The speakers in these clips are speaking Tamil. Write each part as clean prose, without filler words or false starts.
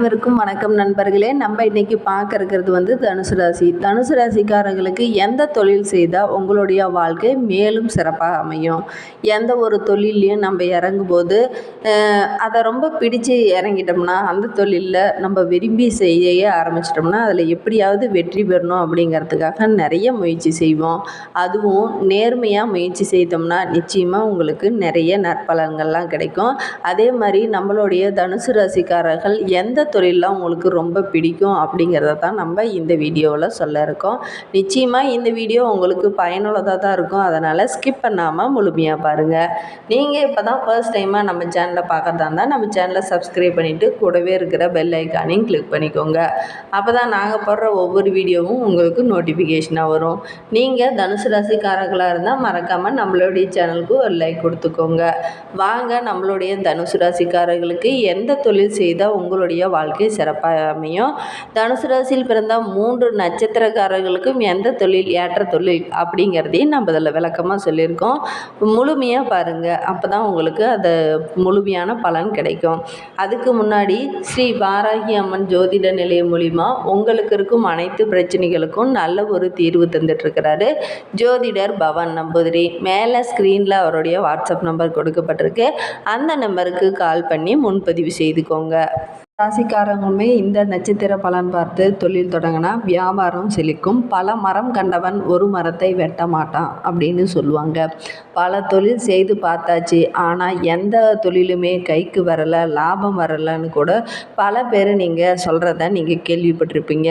அனைவருக்கும் வணக்கம் நண்பர்களே. நம்ம இன்னைக்கு பார்க்க இருக்கிறது தனுசு ராசி. தனுசு ராசிக்காரர்களுக்கு எந்த தொழில் செய்தால் உங்களுடைய வாழ்க்கை மேலும் சிறப்பாக அமையும். எந்த ஒரு தொழிலையும் நம்ம இறங்கும்போது அதை ரொம்ப பிடிச்சு இறங்கிட்டோம்னா, அந்த தொழிலில் நம்ம விரும்பி செய்ய ஆரம்பிச்சிட்டோம்னா அதில் எப்படியாவது வெற்றி பெறணும் அப்படிங்கிறதுக்காக நிறைய முயற்சி செய்வோம். அதுவும் நேர்மையாக முயற்சி செய்தோம்னா நிச்சயமாக உங்களுக்கு நிறைய நற்பலன்கள்லாம் கிடைக்கும். அதே மாதிரி நம்மளுடைய தனுசு ராசிக்காரர்கள் எந்த தொழிலெலாம் உங்களுக்கு ரொம்ப பிடிக்கும் அப்படிங்கிறத தான் நம்ம இந்த வீடியோவில் சொல்ல இருக்கோம். நிச்சயமாக இந்த வீடியோ உங்களுக்கு பயனுள்ளதாக தான் இருக்கும். அதனால் ஸ்கிப் பண்ணாமல் முழுமையாக பாருங்கள். நீங்கள் இப்போ தான் ஃபர்ஸ்ட் டைமாக நம்ம சேனலை பார்க்குறதா இருந்தால் நம்ம சேனலை சப்ஸ்கிரைப் பண்ணிவிட்டு கூடவே இருக்கிற பெல் ஐக்கானையும் கிளிக் பண்ணிக்கோங்க. அப்போ தான் நாங்கள் போடுற ஒவ்வொரு வீடியோவும் உங்களுக்கு நோட்டிஃபிகேஷனாக வரும். நீங்கள் தனுசு ராசிக்காரர்களாக இருந்தால் மறக்காமல் நம்மளுடைய சேனலுக்கு ஒரு லைக் கொடுத்துக்கோங்க. வாங்க நம்மளுடைய தனுசு ராசிக்காரர்களுக்கு எந்த தொழில் செய்தால் உங்களுடைய வாழ்க்கை சிறப்பாக அமையும். தனுசு ராசியில் பிறந்த 3 நட்சத்திரக்காரர்களுக்கும் எந்த தொழில் ஏற்ற தொழில் அப்படிங்கிறதையும் நம்ம இதில் விளக்கமாக சொல்லியிருக்கோம். முழுமையாக பாருங்கள், அப்போ தான் உங்களுக்கு அது முழுமையான பலன் கிடைக்கும். அதுக்கு முன்னாடி ஸ்ரீ வாராகி அம்மன் ஜோதிட நிலையம் மூலிமா உங்களுக்கு இருக்கும் அனைத்து பிரச்சனைகளுக்கும் நல்ல ஒரு தீர்வு தந்துட்டுருக்கிறாரு ஜோதிடர் பவன் நம்பூதிரி. மேலே ஸ்க்ரீனில் அவருடைய வாட்ஸ்அப் நம்பர் கொடுக்கப்பட்டிருக்கு. அந்த நம்பருக்கு கால் பண்ணி முன்பதிவு செய்துக்கோங்க. ராசிக்காரங்களுமே இந்த நட்சத்திர பலன் பார்த்து தொழில் தொடங்கினா வியாபாரம் செழிக்கும். பல மரம் கண்டவன் ஒரு மரத்தை வெட்ட மாட்டான் அப்படின்னு சொல்லுவாங்க. பல தொழில் செய்து பார்த்தாச்சு, ஆனால் எந்த தொழிலுமே கைக்கு வரலை, லாபம் வரலைன்னு கூட பல பேர் நீங்கள் சொல்கிறத நீங்கள் கேள்விப்பட்டிருப்பீங்க.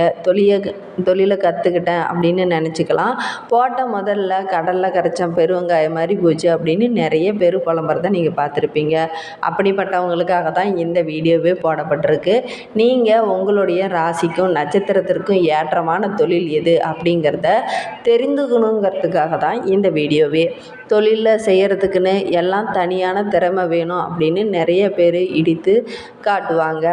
தொழிலை கற்றுக்கிட்டேன் அப்படின்னு நினச்சிக்கலாம். போட்ட முதல்ல கடலில் கரைச்சம் பெருவங்காயம் மாதிரி போச்சு அப்படின்னு நிறைய பேர் புலம்புறதை நீங்கள் பார்த்துருப்பீங்க. அப்படிப்பட்டவங்களுக்காக தான் இந்த வீடியோவே போடப்பட்டிருக்கு. நீங்கள் உங்களுடைய ராசிக்கும் நட்சத்திரத்திற்கும் ஏற்றமான தொழில் எது அப்படிங்கிறத தெரிந்துக்கணுங்கிறதுக்காக தான் இந்த வீடியோவே. தொழிலில் செய்கிறதுக்குன்னு எல்லாம் தனியான திறமை வேணும் அப்படின்னு நிறைய பேர் இடித்து காட்டுவாங்க.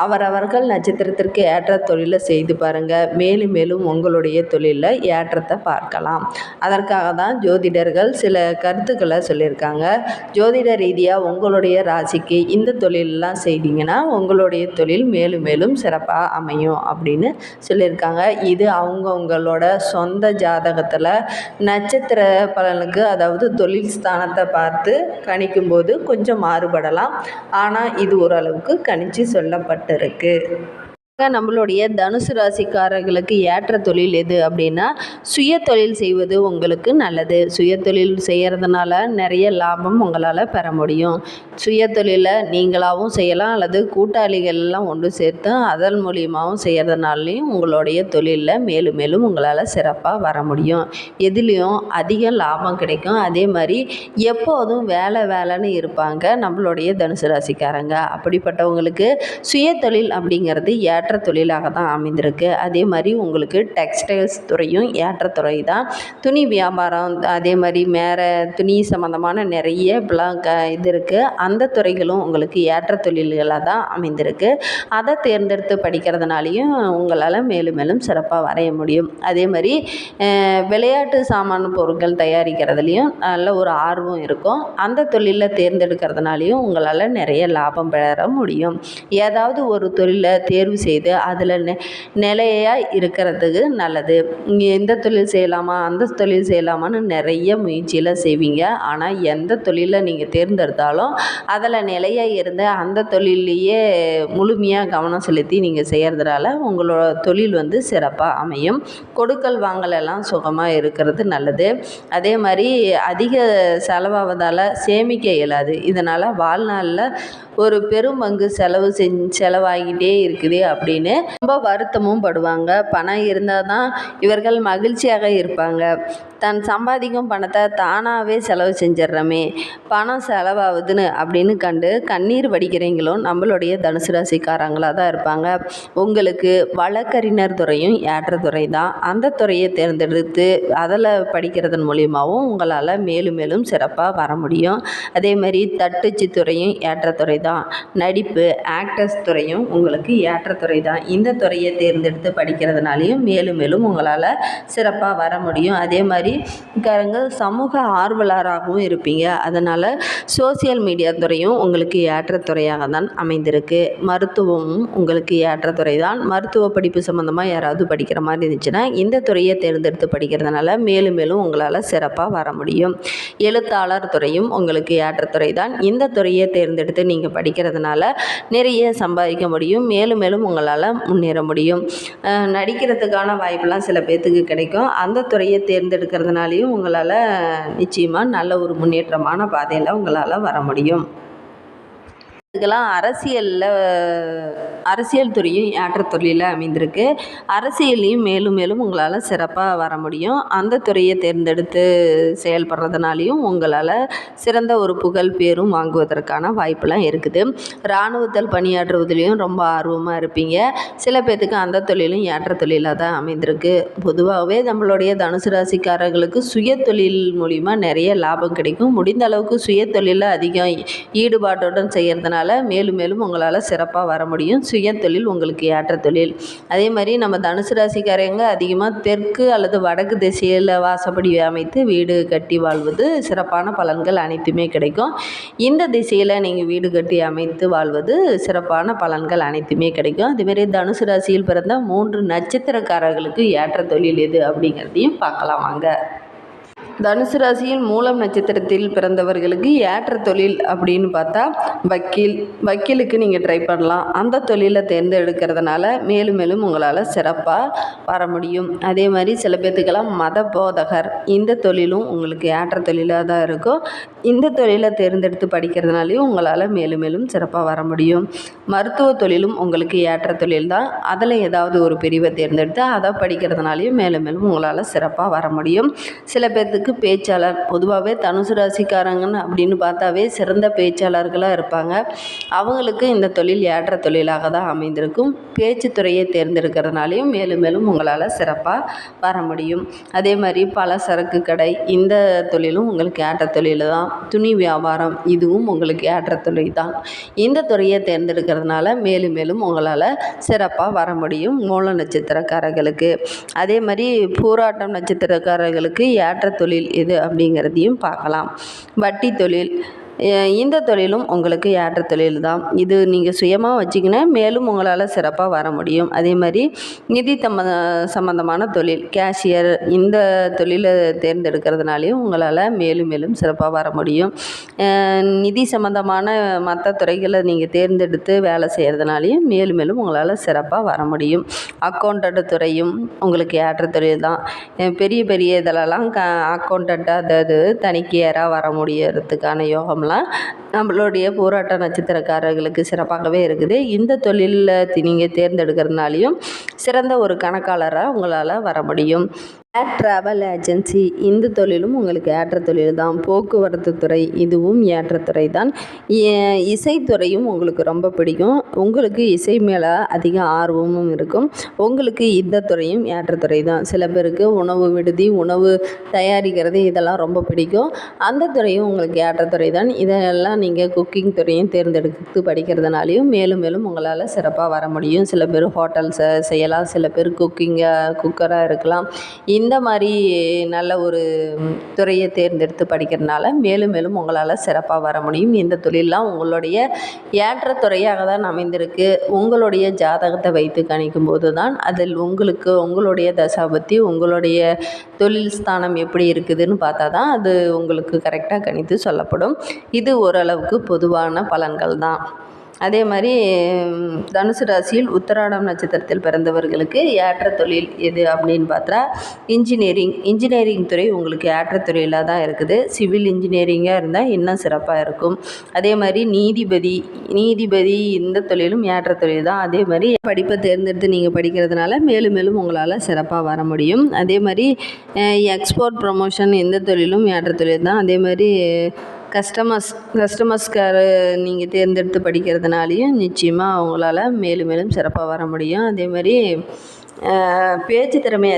அவரவர்கள் நட்சத்திரத்திற்கு ஏற்ற தொழிலை செய்து பாருங்கள். மேலும் மேலும் உங்களுடைய தொழிலில் ஏற்றத்தை பார்க்கலாம். அதற்காக தான் ஜோதிடர்கள் சில கருத்துக்களை சொல்லியிருக்காங்க. ஜோதிட ரீதியாக உங்களுடைய ராசிக்கு இந்த தொழிலெலாம் செய்தீங்கன்னா உங்களுடைய தொழில் மேலும் மேலும் சிறப்பாக அமையும் அப்படின்னு சொல்லியிருக்காங்க. இது அவங்கவுங்களோட சொந்த ஜாதகத்தில் நட்சத்திர பலனுக்கு, அதாவது தொழில் ஸ்தானத்தை பார்த்து கணிக்கும்போது கொஞ்சம் மாறுபடலாம். ஆனால் இது ஓரளவுக்கு கணிச்சு சொல்லப்பட்டிருக்கு. நம்மளுடைய தனுசு ராசிக்காரர்களுக்கு ஏற்ற தொழில் எது அப்படின்னா, சுய தொழில் செய்வது உங்களுக்கு நல்லது. சுய தொழில் செய்கிறதுனால நிறைய லாபம் உங்களால் பெற முடியும். சுய தொழிலை நீங்களாகவும் செய்யலாம், அல்லது கூட்டாளிகள்லாம் ஒன்று சேர்த்து அதன் மூலியமாகவும் செய்கிறதுனாலையும் உங்களுடைய தொழிலில் மேலும் மேலும் உங்களால் சிறப்பாக வர முடியும். எதுலேயும் அதிக லாபம் கிடைக்கும். அதே மாதிரி எப்போதும் வேலைன்னு இருப்பாங்க நம்மளுடைய தனுசு ராசிக்காரங்க. அப்படிப்பட்டவங்களுக்கு சுய தொழில் அப்படிங்கிறது ஏற்ற தொழிலாக தான் அமைந்திருக்கு. அதே மாதிரி உங்களுக்கு டெக்ஸ்டைல்ஸ் துறையும் ஏற்ற துறை தான். துணி வியாபாரம், அதே மாதிரி வேறு துணி சம்மந்தமான நிறைய இது இருக்குது. அந்த துறைகளும் உங்களுக்கு ஏற்ற தொழில்களாக தான் அமைந்திருக்கு. அதை தேர்ந்தெடுத்து படிக்கிறதுனாலையும் உங்களால் மேலும் மேலும் சிறப்பாக வரைய முடியும். அதே மாதிரி விளையாட்டு சாமான பொருட்கள் தயாரிக்கிறதுலையும் நல்ல ஒரு ஆர்வம் இருக்கும். அந்த தொழிலில் தேர்ந்தெடுக்கிறதுனாலையும் உங்களால் நிறைய லாபம் பெற முடியும். ஏதாவது ஒரு தொழிலை தேர்வு செய்து அதில் நிலையாக இருக்கிறதுக்கு நல்லது. எந்த தொழில் செய்யலாமா அந்த தொழில் செய்யலாமான்னு நிறைய முயற்சியில் செய்வீங்க. ஆனால் எந்த தொழிலை நீங்கள் தேர்ந்தெடுத்தாலும் அதில் நிலையாக இருந்து அந்த தொழிலையே முழுமையாக கவனம் செலுத்தி நீங்கள் செய்கிறதுனால உங்களோட தொழில் சிறப்பாக அமையும். கொடுக்கல் வாங்கலெல்லாம் சுகமாக இருக்கிறது நல்லது. அதே மாதிரி அதிக செலவாவதால் சேமிக்க இயலாது. இதனால் வாழ்நாளில் ஒரு பெரும்பங்கு செலவாகிட்டே இருக்குது அப்படின்னு ரொம்ப வருத்தமும் படுவாங்க. பணம் இருந்தால் தான் இவர்கள் மகிழ்ச்சியாக இருப்பாங்க. தன் சம்பாதிக்கும் பணத்தை தானாகவே செலவு செஞ்சிட்றோமே, பணம் செலவாகுதுன்னு அப்படின்னு கண்டு கண்ணீர் வடிக்கிறீங்களும் நம்மளுடைய தனுசு ராசிக்காரங்களாக தான் இருப்பாங்க. உங்களுக்கு வழக்கறிஞர் துறையும் ஏற்ற துறை தான். அந்த துறையை தேர்ந்தெடுத்து அதில் படிக்கிறதன் மூலியமாகவும் உங்களால் மேலும் மேலும் சிறப்பாக வர முடியும். அதே மாதிரி தட்டச்சு துறையும் ஏற்ற துறை தான். நடிப்பு ஆக்டர்ஸ் துறையும் உங்களுக்கு ஏற்ற துறை துறை தான். இந்த துறையை தேர்ந்தெடுத்து படிக்கிறதுனாலையும் மேலும் மேலும் உங்களால் சிறப்பாக வர முடியும். அதே மாதிரி சமூக ஆர்வலராகவும் இருப்பீங்க. அதனால் சோசியல் மீடியா துறையும் உங்களுக்கு ஏற்ற துறையாக தான் அமைந்திருக்கு. மருத்துவமும் உங்களுக்கு ஏற்ற துறை தான். மருத்துவ படிப்பு சம்மந்தமாக யாராவது படிக்கிற மாதிரி இருந்துச்சுன்னா இந்த துறையை தேர்ந்தெடுத்து படிக்கிறதுனால மேலும் மேலும் உங்களால் சிறப்பாக வர முடியும். எழுத்தாளர் துறையும் உங்களுக்கு ஏற்ற துறை தான். இந்த துறையை தேர்ந்தெடுத்து நீங்கள் படிக்கிறதுனால நிறைய சம்பாதிக்க முடியும். மேலும் மேலும் உங்களால் முன்னேற முடியும். நடிக்கிறதுக்கான வாய்ப்பெல்லாம் சில பேர்த்துக்கு கிடைக்கும். அந்த துறையை தேர்ந்தெடுக்கிறதுனாலையும் உங்களால் நிச்சயமாக நல்ல ஒரு முன்னேற்றமான பாதையில் உங்களால் வர முடியும். இதுக்கெல்லாம் அரசியல் துறையும் ஏற்ற தொழிலில் அமைந்திருக்கு. அரசியலையும் மேலும் மேலும் உங்களால் சிறப்பாக வர முடியும். அந்த துறையை தேர்ந்தெடுத்து செயல்படுறதுனாலையும் உங்களால் சிறந்த ஒரு புகழ் பேரும் வாங்குவதற்கான வாய்ப்பெல்லாம் இருக்குது. இராணுவத்தில் பணியாற்றுவதிலையும் ரொம்ப ஆர்வமாக இருப்பீங்க. சில பேர்த்துக்கு அந்த தொழிலும் ஏற்ற தொழிலாக தான் அமைந்திருக்கு. பொதுவாகவே நம்மளுடைய தனுசு ராசிக்காரர்களுக்கு சுய தொழில் மூலிமா நிறைய லாபம் கிடைக்கும். முடிந்த அளவுக்கு சுய தொழிலில் அதிகம் ஈடுபாட்டுடன் செய்கிறதுனால மேலும் மேலும் உங்களால் சிறப்பாக வர முடியும். சுய தொழில் உங்களுக்கு ஏற்ற தொழில். அதே மாதிரி நம்ம தனுசு ராசிக்காரங்க அதிகமாக தெற்கு அல்லது வடக்கு திசையில் வாசப்படி அமைத்து வீடு கட்டி வாழ்வது சிறப்பான பலன்கள் அனைத்துமே கிடைக்கும். இந்த திசையில் நீங்கள் வீடு கட்டி அமைத்து வாழ்வது சிறப்பான பலன்கள் அனைத்துமே கிடைக்கும். அதேமாரி தனுசு ராசியில் பிறந்த 3 நட்சத்திரக்காரர்களுக்கு ஏற்ற தொழில் எது அப்படிங்கிறதையும் பார்க்கலாம் வாங்க. தனுசு ராசியில் மூலம் நட்சத்திரத்தில் பிறந்தவர்களுக்கு ஏற்ற தொழில் அப்படின்னு பார்த்தா வக்கீலுக்கு நீங்கள் ட்ரை பண்ணலாம். அந்த தொழிலை தேர்ந்தெடுக்கிறதுனால மேலும் மேலும் உங்களால் சிறப்பாக வர முடியும். அதே மாதிரி சில பேர்த்துக்கெல்லாம் மத போதகர், இந்த தொழிலும் உங்களுக்கு ஏற்ற தொழிலாக தான் இருக்கும். இந்த தொழிலை தேர்ந்தெடுத்து படிக்கிறதுனாலையும் உங்களால் மேலும் மேலும் சிறப்பாக வர முடியும். மருத்துவ தொழிலும் உங்களுக்கு ஏற்ற தொழில் தான். அதில் ஏதாவது ஒரு பிரிவை தேர்ந்தெடுத்து அதை படிக்கிறதுனாலையும் மேலும் மேலும் உங்களால் சிறப்பாக வர முடியும். சில பேர்த்துக்கு பேச்சாளர், பொதுவாகவே தனுசு ராசிக்காரங்கன்னு அப்படின்னு பார்த்தாவே சிறந்த பேச்சாளர்களாக இருப்பாங்க. அவங்களுக்கு இந்த தொழில் ஏற்ற தொழிலாக தான் அமைந்திருக்கும். பேச்சு துறையை தேர்ந்தெடுக்கிறதுனாலையும் மேலும் மேலும் உங்களால் சிறப்பாக வர முடியும். அதே மாதிரி பலசரக்கு கடை, இந்த தொழிலும் உங்களுக்கு ஏற்ற தொழில் தான். துணி வியாபாரம், இதுவும் உங்களுக்கு ஏற்ற தொழில் தான். இந்த துறையை தேர்ந்தெடுக்கிறதுனால மேலும் மேலும் உங்களால் சிறப்பாக வர முடியும். மூல நட்சத்திரக்காரர்களுக்கு. அதே மாதிரி பூராட்டம் நட்சத்திரக்காரர்களுக்கு ஏற்ற தொழில் எது அப்படிங்கிறதையும் பார்க்கலாம். வட்டி தொழில், இந்த தொழிலும் உங்களுக்கு ஏற்ற தொழில் தான். இது நீங்கள் சுயமாக வச்சிங்கன்னா மேலும் உங்களால் சிறப்பாக வர முடியும். அதே மாதிரி நிதி சம்பந்தமான தொழில், கேஷியர், இந்த தொழிலை தேர்ந்தெடுக்கிறதுனாலையும் உங்களால் மேலும் மேலும் சிறப்பாக வர முடியும். நிதி சம்பந்தமான மற்ற துறைகளை நீங்கள் தேர்ந்தெடுத்து வேலை செய்கிறதுனாலையும் மேலும் மேலும் உங்களால் சிறப்பாக வர முடியும். அக்கௌண்டன்ட் துறையும் உங்களுக்கு ஏற்ற தொழில் தான். பெரிய பெரிய இதிலலாம் அக்கௌண்டண்ட்டாக அதாவது தணிக்கையராக வர முடியறதுக்கான யோகம் நம்மளுடைய போராட்ட நட்சத்திரக்காரர்களுக்கு சிறப்பாகவே இருக்குது. இந்த தொழிலில் நீங்கள் தேர்ந்தெடுக்கிறதுனாலையும் சிறந்த ஒரு கணக்காளராக உங்களால் வர முடியும். ட்ராவல் ஏஜென்சி, இந்த தொழிலும் உங்களுக்கு ஏற்ற தொழில் தான். போக்குவரத்து துறை, இதுவும் ஏற்ற துறை தான். இசைத்துறையும் உங்களுக்கு ரொம்ப பிடிக்கும். உங்களுக்கு இசை மேலே அதிக ஆர்வமும் இருக்கும். உங்களுக்கு இந்த துறையும் ஏற்ற துறை தான். சில பேருக்கு உணவு விடுதி, உணவு தயாரிக்கிறது இதெல்லாம் ரொம்ப பிடிக்கும். அந்த துறையும் உங்களுக்கு ஏற்ற துறை தான். இதெல்லாம் நீங்கள் குக்கிங் துறையும் தேர்ந்தெடுத்து படிக்கிறதுனாலையும் மேலும் மேலும் உங்களால் சிறப்பாக வர முடியும். சில பேர் ஹோட்டல்ஸை செய்யலாம், சில பேர் குக்கராக இருக்கலாம். இந்த மாதிரி நல்ல ஒரு துறையை தேர்ந்தெடுத்து படிக்கிறதுனால மேலும் மேலும் உங்களால் சிறப்பாக வர முடியும். இந்த தொழிலெலாம் உங்களுடைய ஏற்ற துறையாக தான் அமைந்திருக்கு. உங்களுடைய ஜாதகத்தை வைத்து கணிக்கும் போது தான் அதில் உங்களுக்கு உங்களுடைய தசாபத்தி, உங்களுடைய தொழில் ஸ்தானம் எப்படி இருக்குதுன்னு பார்த்தா தான் அது உங்களுக்கு கரெக்டாக கணித்து சொல்லப்படும். இது ஓரளவுக்கு பொதுவான பலன்கள் தான். அதே மாதிரி தனுசு ராசியில் உத்திராடம் நட்சத்திரத்தில் பிறந்தவர்களுக்கு ஏற்ற தொழில் எது அப்படின்னு பார்த்தா இன்ஜினியரிங் துறை உங்களுக்கு ஏற்ற தொழிலாக தான் இருக்குது. சிவில் இன்ஜினியரிங்காக இருந்தால் இன்னும் சிறப்பாக இருக்கும். அதே மாதிரி நீதிபதி இந்த தொழிலும் ஏற்ற தொழில் தான். அதே மாதிரி படிப்பை தேர்ந்தெடுத்து நீங்கள் படிக்கிறதுனால மேலும் மேலும் உங்களால் சிறப்பாக வர முடியும். அதே மாதிரி எக்ஸ்போர்ட் ப்ரமோஷன் இந்த தொழிலும் ஏற்ற தொழில் தான். அதே மாதிரி கஸ்டமர்ஸ்கார நீங்கள் தேர்ந்தெடுத்து படிக்கிறதுனாலையும் நிச்சயமாக அவங்களால மேலும் மேலும் சிறப்பாக வர முடியும். அதே மாதிரி பேச்சு திறமை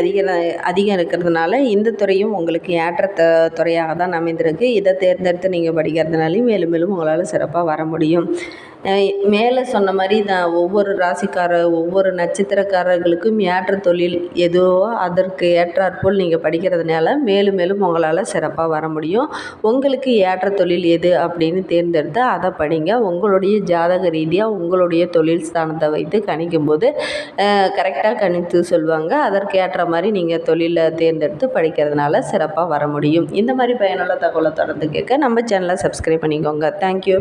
அதிகம் இருக்கிறதுனால இந்த துறையும் உங்களுக்கு ஏற்ற துறையாக தான் அமைந்திருக்கு. இதை தேர்ந்தெடுத்து நீங்கள் படிக்கிறதுனாலையும் மேலும் மேலும் உங்களால் சிறப்பாக வர முடியும். மேலே சொன்ன மாதிரி ஒவ்வொரு ஒவ்வொரு நட்சத்திரக்காரர்களுக்கும் ஏற்ற தொழில் எதுவோ அதற்கு ஏற்றாற்போல் நீங்கள் படிக்கிறதுனால மேலும் மேலும் உங்களால் சிறப்பாக வர முடியும். உங்களுக்கு ஏற்ற தொழில் எது அப்படின்னு தேர்ந்தெடுத்து அதை படிங்க. உங்களுடைய ஜாதக ரீதியாக உங்களுடைய தொழில் ஸ்தானத்தை வைத்து கணிக்கும்போது கரெக்டாக கணித்து சொல்லுவாங்க. அதற்கு ஏற்ற மாதிரி நீங்கள் தொழிலை தேர்ந்தெடுத்து படிக்கிறதுனால சிறப்பாக வர முடியும். இந்த மாதிரி பயனுள்ள தகவலை தொடர்ந்து கேட்க நம்ம சேனலை சப்ஸ்கிரைப் பண்ணிக்கோங்க. தேங்க்யூ.